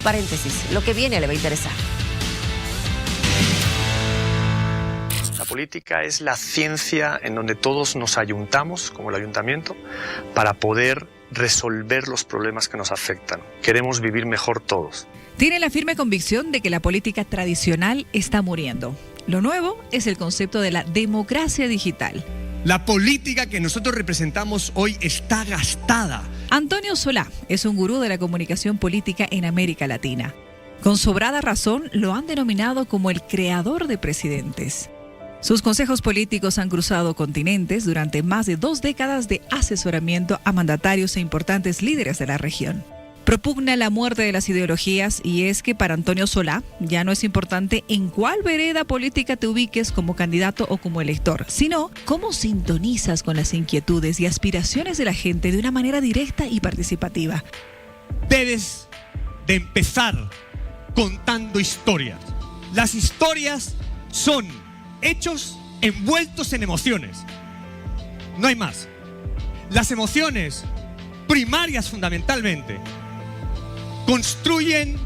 Paréntesis, lo que viene le va a interesar. La política es la ciencia en donde todos nos ayuntamos, como el ayuntamiento, para poder resolver los problemas que nos afectan. Queremos vivir mejor todos. Tiene la firme convicción de que la política tradicional está muriendo. Lo nuevo es el concepto de la democracia digital. La política que nosotros representamos hoy está gastada. Antonio Solá es un gurú de la comunicación política en América Latina. Con sobrada razón lo han denominado como el creador de presidentes. Sus consejos políticos han cruzado continentes durante más de 2 décadas de asesoramiento a mandatarios e importantes líderes de la región. Propugna la muerte de las ideologías y es que para Antonio Solá ya no es importante en cuál vereda política te ubiques como candidato o como elector, sino cómo sintonizas con las inquietudes y aspiraciones de la gente de una manera directa y participativa. Debes de empezar contando historias. Las historias son hechos envueltos en emociones. No hay más. Las emociones primarias fundamentalmente construyen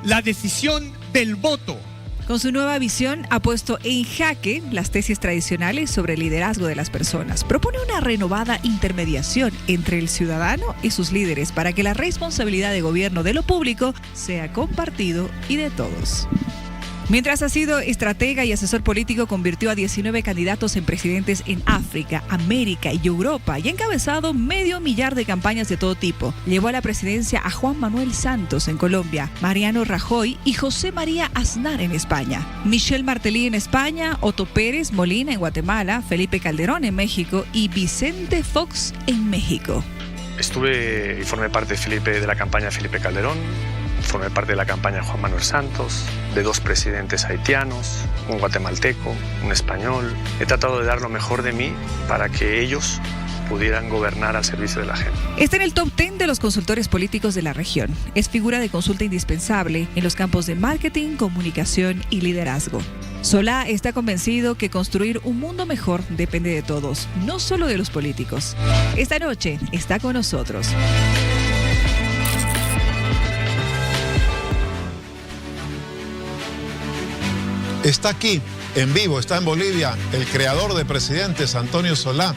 la decisión del voto. Con su nueva visión ha puesto en jaque las tesis tradicionales sobre el liderazgo de las personas. Propone una renovada intermediación entre el ciudadano y sus líderes para que la responsabilidad de gobierno de lo público sea compartido y de todos. Mientras ha sido estratega y asesor político, convirtió a 19 candidatos en presidentes en África, América y Europa y ha encabezado 500.000 de campañas de todo tipo. Llevó a la presidencia a Juan Manuel Santos en Colombia, Mariano Rajoy y José María Aznar en España, Michel Martelly en España, Otto Pérez Molina en Guatemala, Felipe Calderón en México y Vicente Fox en México. Estuve y formé parte de la campaña de Felipe Calderón. Formé parte de la campaña de Juan Manuel Santos, de 2 presidentes haitianos, un guatemalteco, un español. He tratado de dar lo mejor de mí para que ellos pudieran gobernar al servicio de la gente. Está en el top 10 de los consultores políticos de la región. Es figura de consulta indispensable en los campos de marketing, comunicación y liderazgo. Solá está convencido que construir un mundo mejor depende de todos, no solo de los políticos. Esta noche está con nosotros. Está aquí, en vivo, está en Bolivia, el creador de presidentes, Antonio Solá.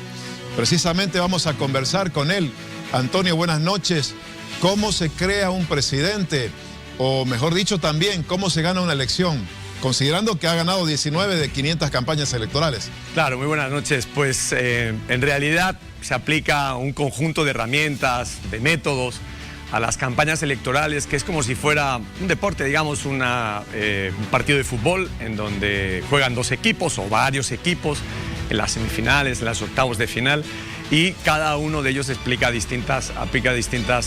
Precisamente vamos a conversar con él. Antonio, buenas noches. ¿Cómo se crea un presidente? O mejor dicho también, ¿cómo se gana una elección? Considerando que ha ganado 19 de 500 campañas electorales. Claro, muy buenas noches. Pues en realidad se aplica un conjunto de herramientas, de métodos, a las campañas electorales, que es como si fuera un deporte, digamos, un partido de fútbol en donde juegan 2 equipos o varios equipos en las semifinales, en los octavos de final, y cada uno de ellos aplica distintas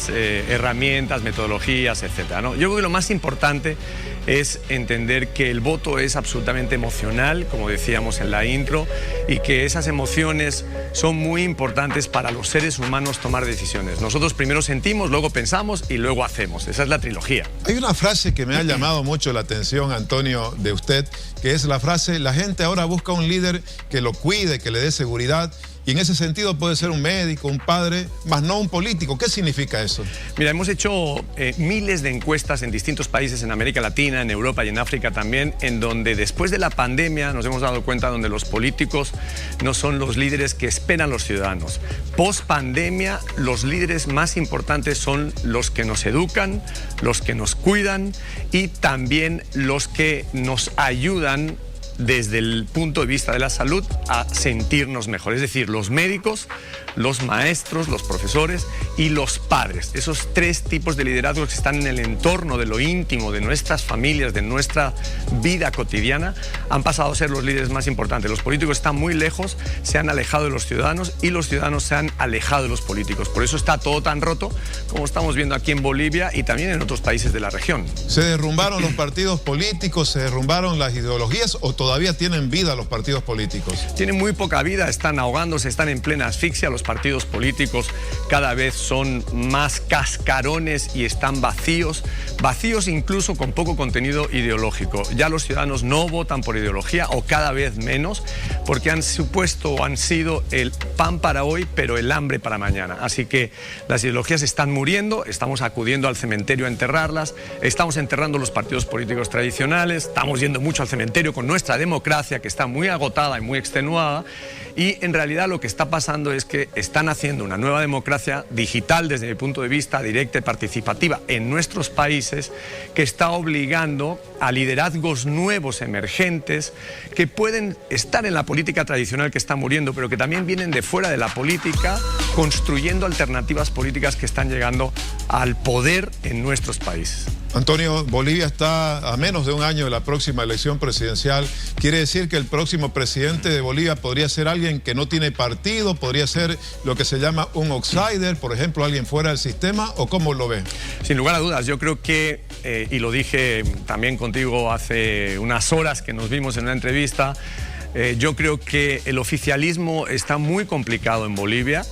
herramientas, metodologías, etc., ¿no? Yo creo que lo más importante es entender que el voto es absolutamente emocional, como decíamos en la intro, y que esas emociones son muy importantes para los seres humanos tomar decisiones. Nosotros primero sentimos, luego pensamos y luego hacemos. Esa es la trilogía. Hay una frase que me ha llamado mucho la atención, Antonio, de usted, que es la frase: la gente ahora busca un líder que lo cuide, que le dé seguridad. Y en ese sentido puede ser un médico, un padre, más no un político. ¿Qué significa eso? Mira, hemos hecho miles de encuestas en distintos países, en América Latina, en Europa y en África también, en donde después de la pandemia nos hemos dado cuenta donde los políticos no son los líderes que esperan los ciudadanos. Post pandemia, los líderes más importantes son los que nos educan, los que nos cuidan y también los que nos ayudan desde el punto de vista de la salud a sentirnos mejor. Es decir, los médicos, los maestros, los profesores y los padres. Esos 3 tipos de liderazgos que están en el entorno de lo íntimo, de nuestras familias, de nuestra vida cotidiana, han pasado a ser los líderes más importantes. Los políticos están muy lejos, se han alejado de los ciudadanos y los ciudadanos se han alejado de los políticos. Por eso está todo tan roto como estamos viendo aquí en Bolivia y también en otros países de la región. ¿Se derrumbaron los partidos políticos, se derrumbaron las ideologías o todavía tienen vida los partidos políticos? Tienen muy poca vida, están ahogándose, están en plena asfixia. Los los partidos políticos cada vez son más cascarones y están vacíos incluso con poco contenido ideológico. Ya los ciudadanos no votan por ideología, o cada vez menos, porque han supuesto o han sido el pan para hoy, pero el hambre para mañana. Así que las ideologías están muriendo, estamos acudiendo al cementerio a enterrarlas, estamos enterrando los partidos políticos tradicionales, estamos yendo mucho al cementerio con nuestra democracia, que está muy agotada y muy extenuada, y en realidad lo que está pasando es que están haciendo una nueva democracia digital, desde mi punto de vista, directa y participativa en nuestros países, que está obligando a liderazgos nuevos, emergentes, que pueden estar en la política tradicional que está muriendo, pero que también vienen de fuera de la política, construyendo alternativas políticas que están llegando al poder en nuestros países. Antonio, Bolivia está a menos de un año de la próxima elección presidencial. ¿Quiere decir que el próximo presidente de Bolivia podría ser alguien que no tiene partido, podría ser lo que se llama un outsider, por ejemplo, alguien fuera del sistema, o cómo lo ve? Sin lugar a dudas, yo creo que, y lo dije también contigo hace unas horas que nos vimos en una entrevista, yo creo que el oficialismo está muy complicado en Bolivia.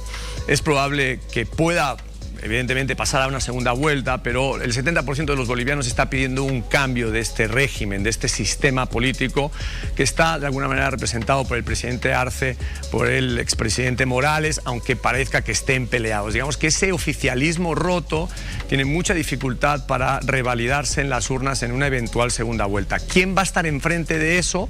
Es probable que pueda, evidentemente, pasar a una segunda vuelta, pero el 70% de los bolivianos está pidiendo un cambio de este régimen, de este sistema político que está de alguna manera representado por el presidente Arce, por el expresidente Morales, aunque parezca que estén peleados. Digamos que ese oficialismo roto tiene mucha dificultad para revalidarse en las urnas en una eventual segunda vuelta. ¿Quién va a estar enfrente de eso?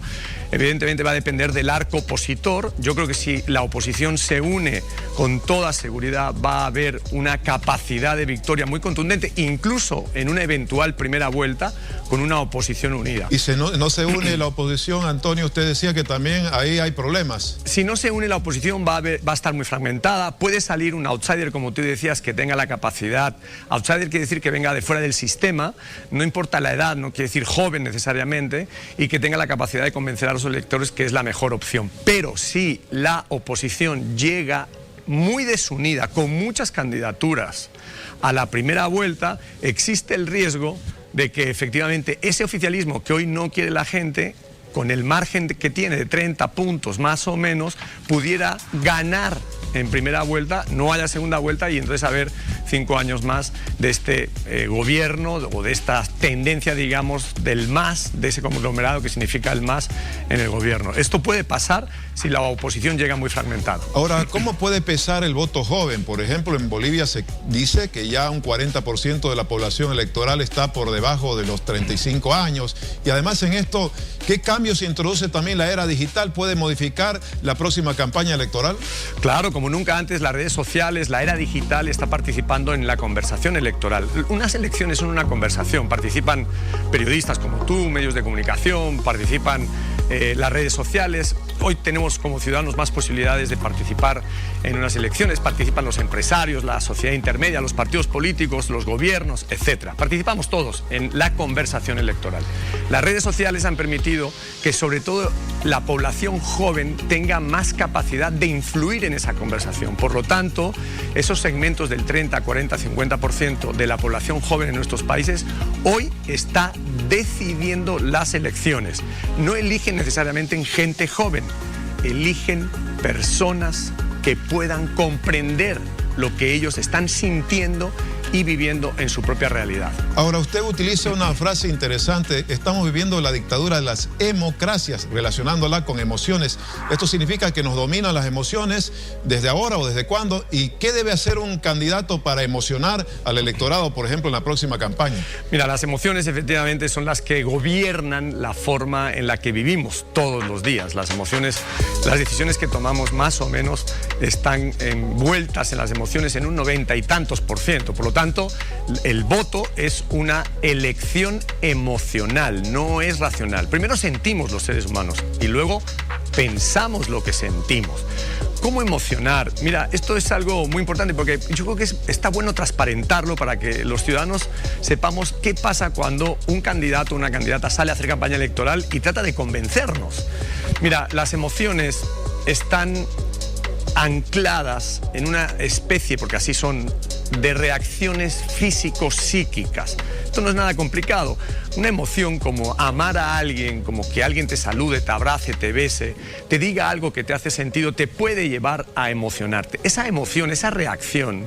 Evidentemente va a depender del arco opositor. Yo creo que si la oposición se une, con toda seguridad va a haber una capacidad de victoria muy contundente, incluso en una eventual primera vuelta, con una oposición unida. Y si no se une la oposición, Antonio, usted decía que también ahí hay problemas. Si no se une la oposición va a estar muy fragmentada. Puede salir un outsider, como tú decías, que tenga la capacidad. Outsider quiere decir que venga de fuera del sistema, no importa la edad, no quiere decir joven necesariamente, y que tenga la capacidad de convencer a los electores que es la mejor opción. Pero si la oposición llega muy desunida, con muchas candidaturas a la primera vuelta, existe el riesgo de que efectivamente ese oficialismo que hoy no quiere la gente, con el margen que tiene de 30 puntos más o menos, pudiera ganar en primera vuelta, no haya segunda vuelta, y entonces haber 5 años más de este gobierno, o de esta tendencia, digamos, del MAS, de ese conglomerado que significa el MAS en el gobierno. Esto puede pasar si la oposición llega muy fragmentada. Ahora, ¿cómo puede pesar el voto joven? Por ejemplo, en Bolivia se dice que ya un 40% de la población electoral está por debajo de los 35 años. Y además en esto, ¿qué cambios introduce también la era digital? ¿Puede modificar la próxima campaña electoral? Claro, como nunca antes, las redes sociales, la era digital está participando en la conversación electoral. Unas elecciones son una conversación, participan periodistas como tú, medios de comunicación, participan las redes sociales. Hoy tenemos como ciudadanos más posibilidades de participar en unas elecciones, participan los empresarios, la sociedad intermedia, los partidos políticos, los gobiernos, etc. Participamos todos en la conversación electoral. Las redes sociales han permitido que sobre todo la población joven tenga más capacidad de influir en esa conversación. Por lo tanto, esos segmentos del 30, 40, 50% de la población joven en nuestros países hoy está decidiendo las elecciones. No eligen necesariamente en gente joven, eligen personas que puedan comprender lo que ellos están sintiendo y viviendo en su propia realidad. Ahora, usted utiliza una frase interesante: estamos viviendo la dictadura de las emocracias, relacionándola con emociones. ¿Esto significa que nos dominan las emociones desde ahora o desde cuándo? ¿Y qué debe hacer un candidato para emocionar al electorado, por ejemplo, en la próxima campaña? Mira, las emociones efectivamente son las que gobiernan la forma en la que vivimos todos los días. Las emociones, las decisiones que tomamos más o menos están envueltas en las emociones en un 90 y tantos %. Por lo tanto, el voto es una elección emocional, no es racional. Primero sentimos los seres humanos y luego pensamos lo que sentimos. ¿Cómo emocionar? Mira, esto es algo muy importante porque yo creo que está bueno transparentarlo para que los ciudadanos sepamos qué pasa cuando un candidato o una candidata sale a hacer campaña electoral y trata de convencernos. Mira, las emociones están ancladas en una especie, porque así son, de reacciones físico-psíquicas. Esto no es nada complicado. Una emoción como amar a alguien, como que alguien te salude, te abrace, te bese, te diga algo que te hace sentido, te puede llevar a emocionarte. Esa emoción, esa reacción,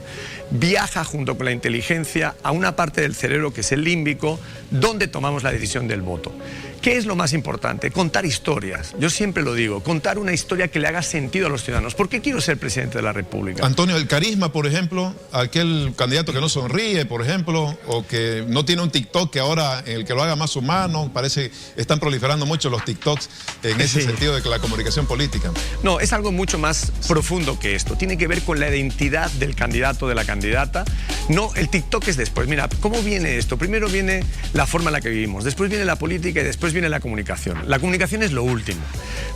viaja junto con la inteligencia a una parte del cerebro que es el límbico, donde tomamos la decisión del voto. ¿Qué es lo más importante? Contar historias. Yo siempre lo digo, contar una historia que le haga sentido a los ciudadanos. ¿Por qué quiero ser presidente de la República? Antonio, el carisma, por ejemplo, aquel candidato que no sonríe, por ejemplo, o que no tiene un TikTok que ahora en el que lo haga más humano, parece que están proliferando mucho los TikToks en ese sentido de la comunicación política. No, es algo mucho más profundo que esto. Tiene que ver con la identidad del candidato, de la candidata. No, el TikTok es después. Mira, ¿cómo viene esto? Primero viene la forma en la que vivimos, después viene la política y después viene la comunicación. La comunicación es lo último.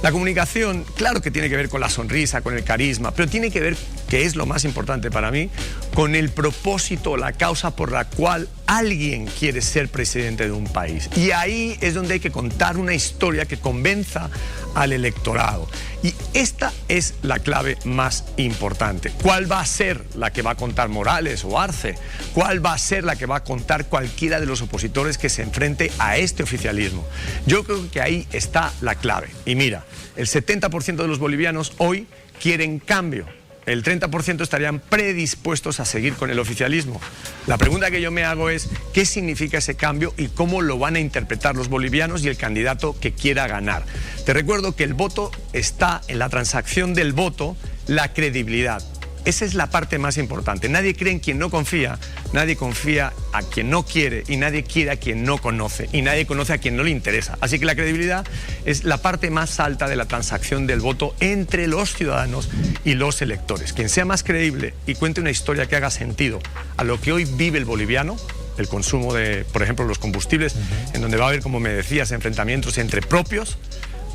La comunicación, claro que tiene que ver con la sonrisa, con el carisma, pero tiene que ver, que es lo más importante para mí, con el propósito, la causa por la cual alguien quiere ser presidente de un país. Y ahí es donde hay que contar una historia que convenza al electorado. Y esta es la clave más importante. ¿Cuál va a ser la que va a contar Morales o Arce? ¿Cuál va a ser la que va a contar cualquiera de los opositores que se enfrente a este oficialismo? Yo creo que ahí está la clave. Y mira, el 70% de los bolivianos hoy quieren cambio. El 30% estarían predispuestos a seguir con el oficialismo. La pregunta que yo me hago es, ¿qué significa ese cambio y cómo lo van a interpretar los bolivianos y el candidato que quiera ganar? Te recuerdo que el voto está en la transacción del voto, la credibilidad. Esa es la parte más importante. Nadie cree en quien no confía, nadie confía a quien no quiere y nadie quiere a quien no conoce y nadie conoce a quien no le interesa. Así que la credibilidad es la parte más alta de la transacción del voto entre los ciudadanos y los electores. Quien sea más creíble y cuente una historia que haga sentido a lo que hoy vive el boliviano, el consumo de, por ejemplo, los combustibles, en donde va a haber, como me decías, enfrentamientos entre propios,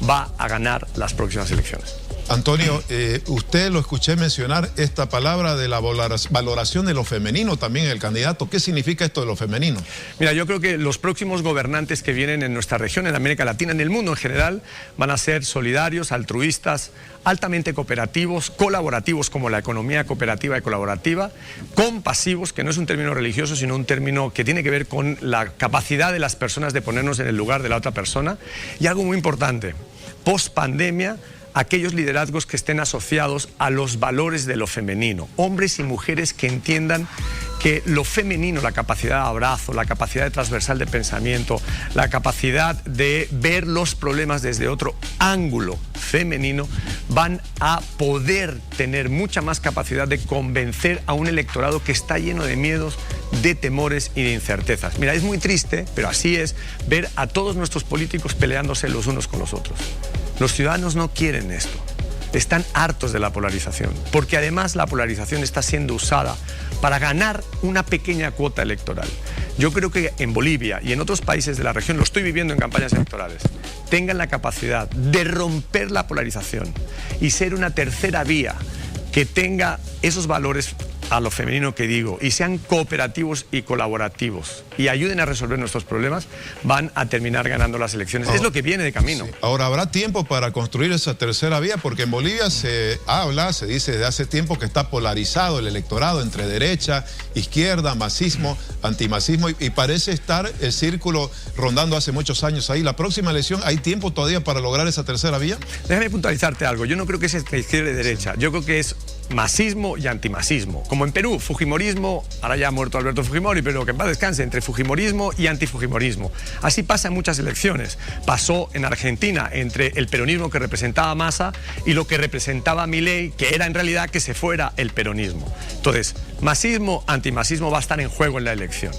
va a ganar las próximas elecciones. Antonio, usted lo escuché mencionar esta palabra de la valoración de lo femenino también en el candidato. ¿Qué significa esto de lo femenino? Mira, yo creo que los próximos gobernantes que vienen en nuestra región, en América Latina, en el mundo en general, van a ser solidarios, altruistas, altamente cooperativos, colaborativos como la economía cooperativa y colaborativa, compasivos, que no es un término religioso, sino un término que tiene que ver con la capacidad de las personas de ponernos en el lugar de la otra persona. Y algo muy importante, post pandemia, aquellos liderazgos que estén asociados a los valores de lo femenino, hombres y mujeres que entiendan que lo femenino, la capacidad de abrazo, la capacidad de transversal de pensamiento, la capacidad de ver los problemas desde otro ángulo femenino, van a poder tener mucha más capacidad de convencer a un electorado que está lleno de miedos, de temores y de incertezas. Mira, es muy triste, pero así es, ver a todos nuestros políticos peleándose los unos con los otros. Los ciudadanos no quieren esto. Están hartos de la polarización, porque además la polarización está siendo usada para ganar una pequeña cuota electoral. Yo creo que en Bolivia y en otros países de la región, lo estoy viviendo en campañas electorales, tengan la capacidad de romper la polarización y ser una tercera vía que tenga esos valores a lo femenino que digo, y sean cooperativos y colaborativos y ayuden a resolver nuestros problemas, van a terminar ganando las elecciones. Es lo que viene de camino. Sí. Ahora, ¿habrá tiempo para construir esa tercera vía? Porque en Bolivia se dice desde hace tiempo que está polarizado el electorado entre derecha, izquierda, masismo, antimasismo, y parece estar el círculo rondando hace muchos años ahí. ¿La próxima elección hay tiempo todavía para lograr esa tercera vía? Déjame puntualizarte algo. Yo no creo que sea izquierda y derecha. Yo creo que es masismo y antimasismo. Como en Perú, fujimorismo, ahora ya ha muerto Alberto Fujimori, pero que en paz descanse, entre fujimorismo y antifujimorismo. Así pasa en muchas elecciones. Pasó en Argentina entre el peronismo que representaba Massa y lo que representaba Milei, que era en realidad que se fuera el peronismo. Entonces, masismo, antimasismo va a estar en juego en la elección.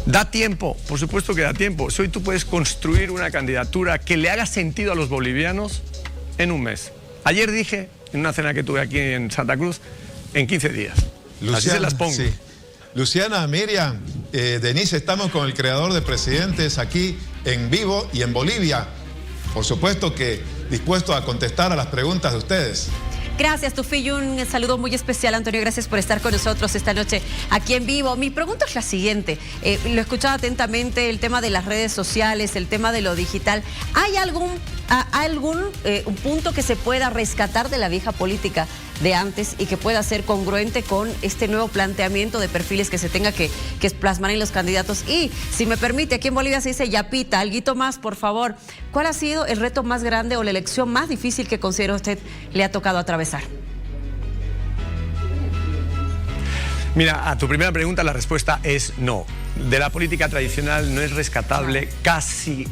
¿Da tiempo? Por supuesto que da tiempo. Si hoy tú puedes construir una candidatura que le haga sentido a los bolivianos en un mes. Ayer dije, en una cena que tuve aquí en Santa Cruz, en 15 días. Luciana, así se las pongo. Sí. Luciana, Miriam, Denise, estamos con el creador de presidentes aquí en vivo y en Bolivia. Por supuesto que dispuesto a contestar a las preguntas de ustedes. Gracias, Tufi, y un saludo muy especial, Antonio. Gracias por estar con nosotros esta noche aquí en vivo. Mi pregunta es la siguiente. Lo escuchaba atentamente, el tema de las redes sociales, el tema de lo digital. ¿Hay algún un punto que se pueda rescatar de la vieja política de antes y que pueda ser congruente con este nuevo planteamiento de perfiles que se tenga que plasmar en los candidatos. Y, si me permite, aquí en Bolivia se dice yapita, alguito más, por favor. ¿Cuál ha sido el reto más grande o la elección más difícil que considera usted le ha tocado atravesar? Mira, a tu primera pregunta la respuesta es no. De la política tradicional no es rescatable casi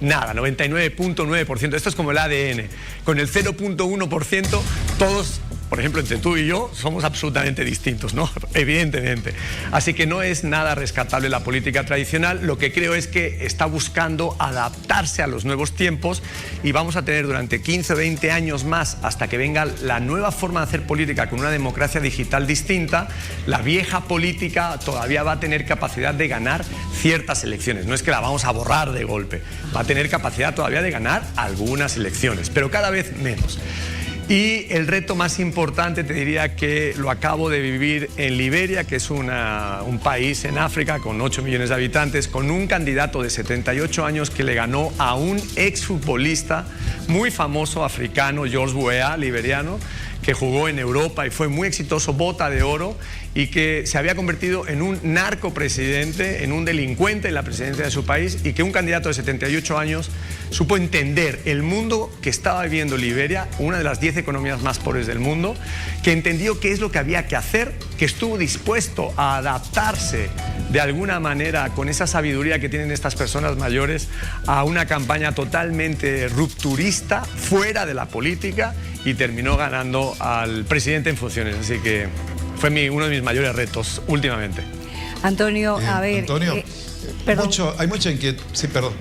nada, 99.9%. Esto es como el ADN. Con el 0.1% todos, por ejemplo, entre tú y yo, somos absolutamente distintos, ¿no? Evidentemente. Así que no es nada rescatable la política tradicional. Lo que creo es que está buscando adaptarse a los nuevos tiempos y vamos a tener durante 15 o 20 años más, hasta que venga la nueva forma de hacer política con una democracia digital distinta. La vieja política todavía va a tener capacidad de ganar ciertas elecciones. No es que la vamos a borrar de golpe. Va a tener capacidad todavía de ganar algunas elecciones, pero cada vez menos. Y el reto más importante, te diría que lo acabo de vivir en Liberia, que es un país en África con 8 millones de habitantes, con un candidato de 78 años que le ganó a un exfutbolista muy famoso africano, George Weah, liberiano, que jugó en Europa y fue muy exitoso, bota de oro, y que se había convertido en un narcopresidente, en un delincuente en la presidencia de su país, y que un candidato de 78 años supo entender el mundo que estaba viviendo Liberia, una de las 10 economías más pobres del mundo, que entendió qué es lo que había que hacer, que estuvo dispuesto a adaptarse de alguna manera con esa sabiduría que tienen estas personas mayores a una campaña totalmente rupturista, fuera de la política, y terminó ganando al presidente en funciones. Así que fue uno de mis mayores retos últimamente. Antonio, a ver... Antonio, perdón. hay mucha inquietud. Sí, perdón.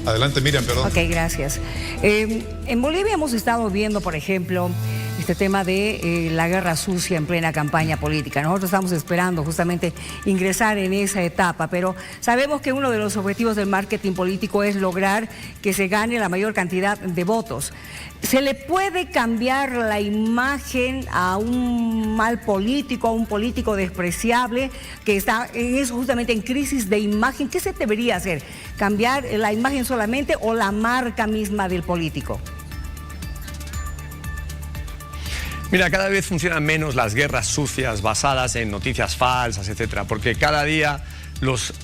Adelante, Miriam, perdón. Ok, gracias. En Bolivia hemos estado viendo, por ejemplo, este tema de la guerra sucia en plena campaña política. Nosotros estamos esperando justamente ingresar en esa etapa, pero sabemos que uno de los objetivos del marketing político es lograr que se gane la mayor cantidad de votos. ¿Se le puede cambiar la imagen a un mal político, a un político despreciable que está justamente en crisis de imagen? ¿Qué se debería hacer? ¿Cambiar la imagen solamente o la marca misma del político? Mira, cada vez funcionan menos las guerras sucias basadas en noticias falsas, etcétera, porque cada día los,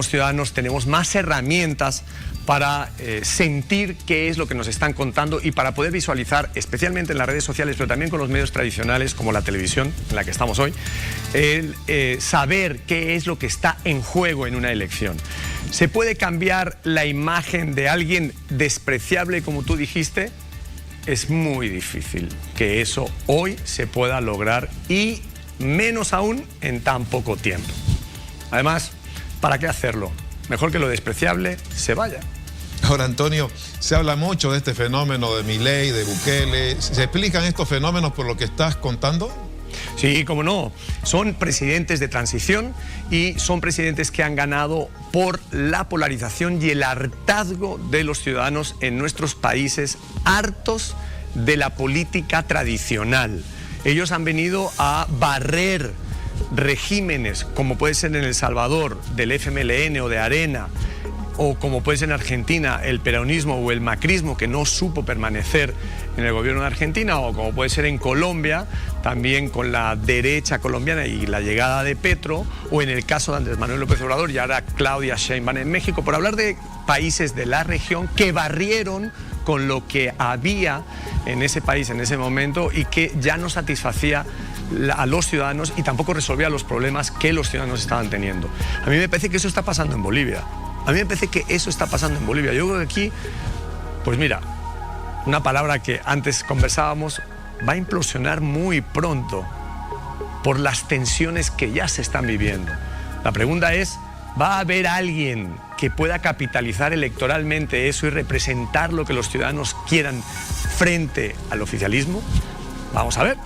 ciudadanos tenemos más herramientas para sentir qué es lo que nos están contando y para poder visualizar, especialmente en las redes sociales, pero también con los medios tradicionales como la televisión, en la que estamos hoy, saber qué es lo que está en juego en una elección. ¿Se puede cambiar la imagen de alguien despreciable, como tú dijiste? Es muy difícil que eso hoy se pueda lograr, y menos aún en tan poco tiempo. Además, ¿para qué hacerlo? Mejor que lo despreciable se vaya. Ahora, Antonio, se habla mucho de este fenómeno de Milei, de Bukele. ¿Se explican estos fenómenos por lo que estás contando? Sí, cómo no. Son presidentes de transición y son presidentes que han ganado por la polarización y el hartazgo de los ciudadanos en nuestros países, hartos de la política tradicional. Ellos han venido a barrer regímenes como puede ser en El Salvador del FMLN o de Arena, o como puede ser en Argentina el peronismo o el macrismo, que no supo permanecer en el gobierno de Argentina, o como puede ser en Colombia, también con la derecha colombiana y la llegada de Petro, o en el caso de Andrés Manuel López Obrador y ahora Claudia Sheinbaum en México, por hablar de países de la región que barrieron con lo que había en ese país en ese momento y que ya no satisfacía a los ciudadanos y tampoco resolvía los problemas que los ciudadanos estaban teniendo. A mí me parece que eso está pasando en Bolivia. A mí me parece que eso está pasando en Bolivia. Yo creo que aquí, pues mira, una palabra que antes conversábamos, va a implosionar muy pronto por las tensiones que ya se están viviendo. La pregunta es, ¿va a haber alguien que pueda capitalizar electoralmente eso y representar lo que los ciudadanos quieran frente al oficialismo? Vamos a ver.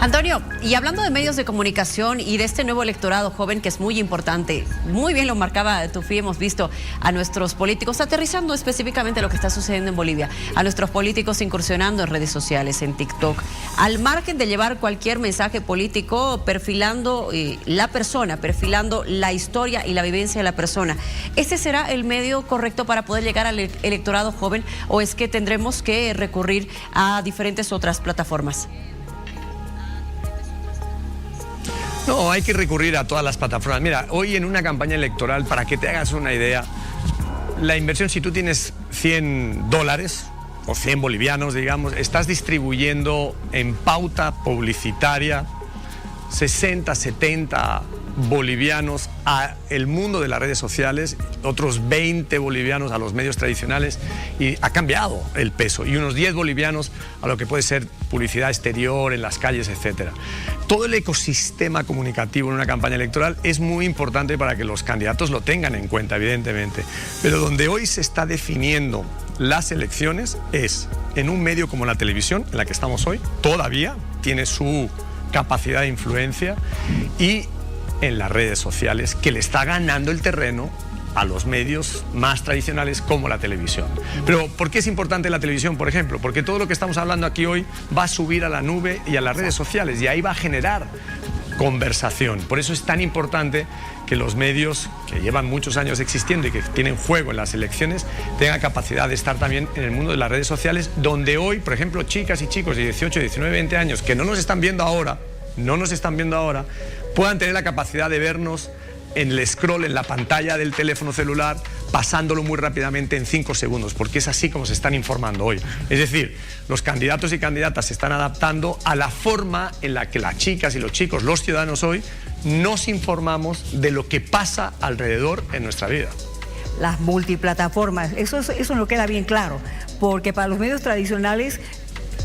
Antonio, y hablando de medios de comunicación y de este nuevo electorado joven que es muy importante, muy bien lo marcaba Tufi, hemos visto a nuestros políticos, aterrizando específicamente lo que está sucediendo en Bolivia, a nuestros políticos incursionando en redes sociales, en TikTok, al margen de llevar cualquier mensaje político, perfilando la persona, perfilando la historia y la vivencia de la persona. ¿Este será el medio correcto para poder llegar al electorado joven o es que tendremos que recurrir a diferentes otras plataformas? No, hay que recurrir a todas las plataformas. Mira, hoy en una campaña electoral, para que te hagas una idea, la inversión, si tú tienes $100 o 100 bolivianos, digamos, estás distribuyendo en pauta publicitaria 60, 70 bolivianos a el mundo de las redes sociales, otros 20 bolivianos a los medios tradicionales, y ha cambiado el peso, y unos 10 bolivianos a lo que puede ser publicidad exterior en las calles, etcétera. Todo el ecosistema comunicativo en una campaña electoral es muy importante para que los candidatos lo tengan en cuenta, evidentemente, pero donde hoy se está definiendo las elecciones es en un medio como la televisión, en la que estamos hoy, todavía tiene su capacidad de influencia, y en las redes sociales, que le está ganando el terreno a los medios más tradicionales como la televisión. Pero ¿por qué es importante la televisión, por ejemplo? Porque todo lo que estamos hablando aquí hoy va a subir a la nube y a las redes sociales, y ahí va a generar conversación. Por eso es tan importante que los medios que llevan muchos años existiendo y que tienen juego en las elecciones tengan capacidad de estar también en el mundo de las redes sociales, donde hoy, por ejemplo, chicas y chicos de 18, 19, 20 años que no nos están viendo ahora, puedan tener la capacidad de vernos en el scroll, en la pantalla del teléfono celular, pasándolo muy rápidamente en 5 segundos, porque es así como se están informando hoy. Es decir, los candidatos y candidatas se están adaptando a la forma en la que las chicas y los chicos, los ciudadanos hoy, nos informamos de lo que pasa alrededor en nuestra vida. Las multiplataformas, eso no queda bien claro, porque para los medios tradicionales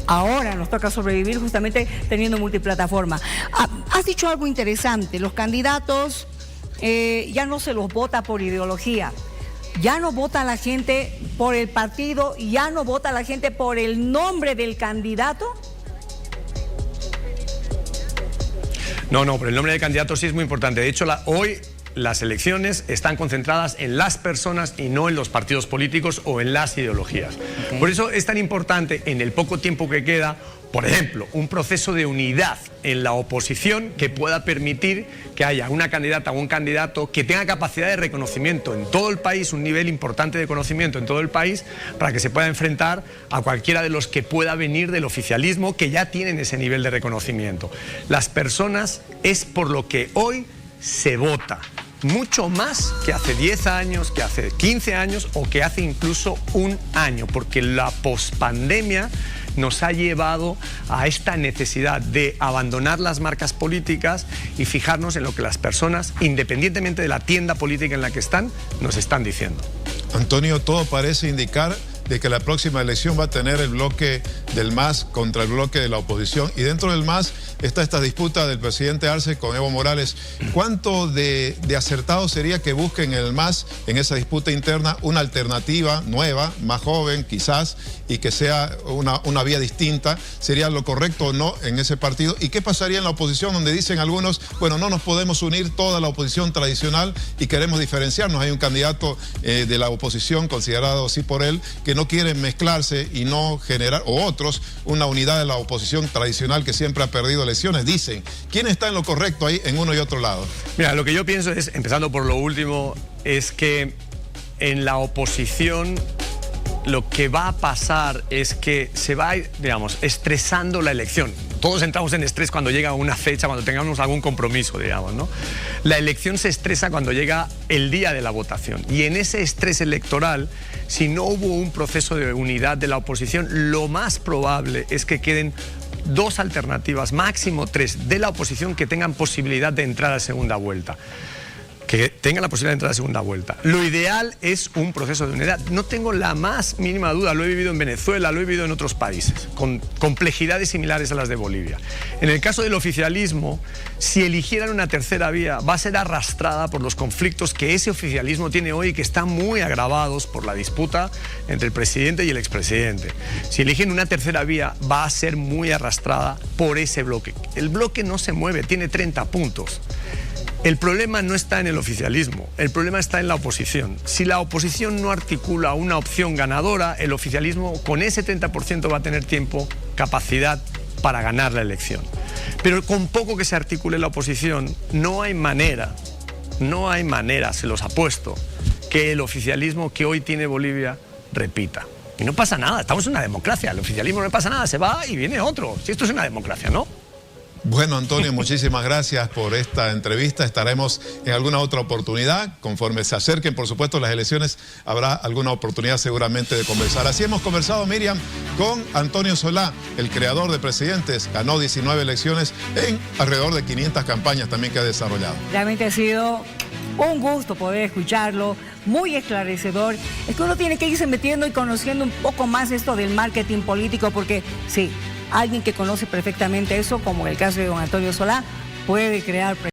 ahora nos toca sobrevivir justamente teniendo multiplataforma. Has dicho algo interesante, los candidatos ya no se los vota por ideología, ya no vota la gente por el partido, ya no vota la gente por el nombre del candidato. No, pero el nombre del candidato sí es muy importante. De hecho, hoy las elecciones están concentradas en las personas y no en los partidos políticos o en las ideologías. Okay. Por eso es tan importante en el poco tiempo que queda, por ejemplo, un proceso de unidad en la oposición que pueda permitir que haya una candidata o un candidato que tenga capacidad de reconocimiento en todo el país, un nivel importante de conocimiento en todo el país, para que se pueda enfrentar a cualquiera de los que pueda venir del oficialismo, que ya tienen ese nivel de reconocimiento. Las personas es por lo que hoy se vota, mucho más que hace 10 años, que hace 15 años o que hace incluso un año, porque la pospandemia nos ha llevado a esta necesidad de abandonar las marcas políticas y fijarnos en lo que las personas, independientemente de la tienda política en la que están, nos están diciendo. Antonio, todo parece indicar de que la próxima elección va a tener el bloque del MAS contra el bloque de la oposición, y dentro del MAS está esta disputa del presidente Arce con Evo Morales. ¿Cuánto de acertado sería que busquen en el MAS, en esa disputa interna, una alternativa nueva, más joven quizás, y que sea una vía distinta? ¿Sería lo correcto o no en ese partido? ¿Y qué pasaría en la oposición, donde dicen algunos, bueno, no nos podemos unir toda la oposición tradicional y queremos diferenciarnos? Hay un candidato de la oposición, considerado así por él, que no quieren mezclarse y no generar, o otros, una unidad de la oposición tradicional que siempre ha perdido elecciones. Dicen, ¿quién está en lo correcto ahí en uno y otro lado? Mira, lo que yo pienso es, empezando por lo último, es que en la oposición lo que va a pasar es que se va, digamos, estresando la elección. Todos entramos en estrés cuando llega una fecha, cuando tengamos algún compromiso, digamos, ¿no? La elección se estresa cuando llega el día de la votación. Y en ese estrés electoral, si no hubo un proceso de unidad de la oposición, lo más probable es que queden 2 alternativas, máximo 3, de la oposición que tengan posibilidad de entrar a segunda vuelta. que tenga la posibilidad de entrar a segunda vuelta. Lo ideal es un proceso de unidad. No tengo la más mínima duda, lo he vivido en Venezuela, lo he vivido en otros países, con complejidades similares a las de Bolivia. En el caso del oficialismo, si eligieran una tercera vía, va a ser arrastrada por los conflictos que ese oficialismo tiene hoy y que están muy agravados por la disputa entre el presidente y el expresidente. Si eligen una tercera vía, va a ser muy arrastrada por ese bloque. El bloque no se mueve, tiene 30 puntos. El problema no está en el oficialismo, el problema está en la oposición. Si la oposición no articula una opción ganadora, el oficialismo con ese 30% va a tener tiempo, capacidad para ganar la elección. Pero con poco que se articule la oposición, no hay manera, se los apuesto, que el oficialismo que hoy tiene Bolivia repita. Y no pasa nada, estamos en una democracia, el oficialismo no le pasa nada, se va y viene otro. Si esto es una democracia, ¿no? Bueno, Antonio, muchísimas gracias por esta entrevista. Estaremos en alguna otra oportunidad. Conforme se acerquen, por supuesto, las elecciones, habrá alguna oportunidad seguramente de conversar. Así hemos conversado, Miriam, con Antonio Solá, el creador de Presidentes. Ganó 19 elecciones en alrededor de 500 campañas también que ha desarrollado. Realmente ha sido un gusto poder escucharlo, muy esclarecedor. Es que uno tiene que irse metiendo y conociendo un poco más esto del marketing político, porque sí, alguien que conoce perfectamente eso, como el caso de don Antonio Solá, puede crear